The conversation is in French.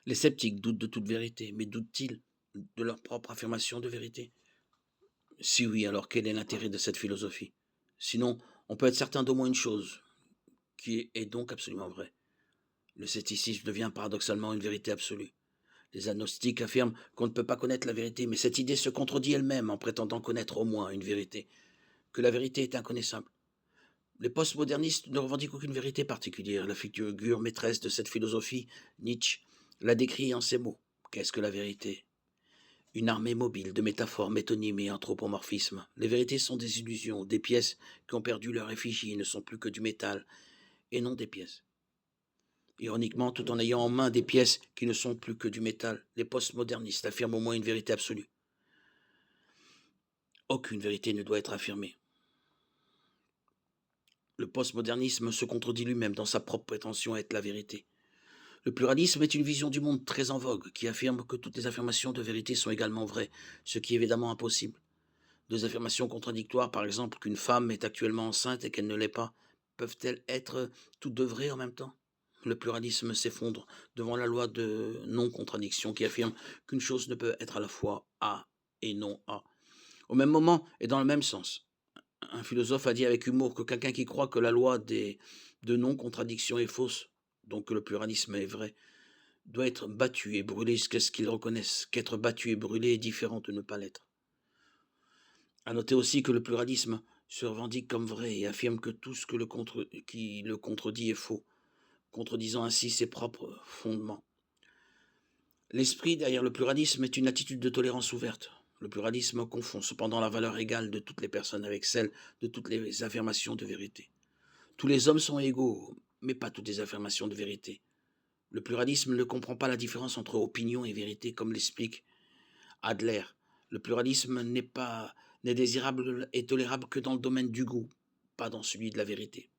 Les sceptiques doutent de toute vérité, mais doutent-ils de leur propre affirmation de vérité? Si oui, alors quel est l'intérêt de cette philosophie? Sinon, on peut être certain d'au moins une chose, qui est donc absolument vraie. Le scepticisme devient paradoxalement une vérité absolue. Les agnostiques affirment qu'on ne peut pas connaître la vérité, mais cette idée se contredit elle-même en prétendant connaître au moins une vérité, que la vérité est inconnaissable. Les postmodernistes ne revendiquent aucune vérité particulière. La figure maîtresse de cette philosophie, Nietzsche, la décrit en ces mots. Qu'est-ce que la vérité? Une armée mobile de métaphores, métonymes et anthropomorphismes. Les vérités sont des illusions, des pièces qui ont perdu leur effigie et ne sont plus que du métal, et non des pièces. Ironiquement, tout en ayant en main des pièces qui ne sont plus que du métal, les postmodernistes affirment au moins une vérité absolue. Aucune vérité ne doit être affirmée. Le postmodernisme se contredit lui-même dans sa propre prétention à être la vérité. Le pluralisme est une vision du monde très en vogue qui affirme que toutes les affirmations de vérité sont également vraies, ce qui est évidemment impossible. Deux affirmations contradictoires, par exemple qu'une femme est actuellement enceinte et qu'elle ne l'est pas, peuvent-elles être toutes deux vraies en même temps? Le pluralisme s'effondre devant la loi de non-contradiction qui affirme qu'une chose ne peut être à la fois A et non A, au même moment et dans le même sens. Un philosophe a dit avec humour que quelqu'un qui croit que la loi de non-contradiction est fausse, donc que le pluralisme est vrai, doit être battu et brûlé jusqu'à ce qu'il reconnaisse qu'être battu et brûlé est différent de ne pas l'être. À noter aussi que le pluralisme se revendique comme vrai et affirme que tout ce qui le contredit est faux, contredisant ainsi ses propres fondements. L'esprit derrière le pluralisme est une attitude de tolérance ouverte. Le pluralisme confond cependant la valeur égale de toutes les personnes avec celle de toutes les affirmations de vérité. Tous les hommes sont égaux, mais pas toutes les affirmations de vérité. Le pluralisme ne comprend pas la différence entre opinion et vérité, comme l'explique Adler. Le pluralisme n'est désirable et tolérable que dans le domaine du goût, pas dans celui de la vérité.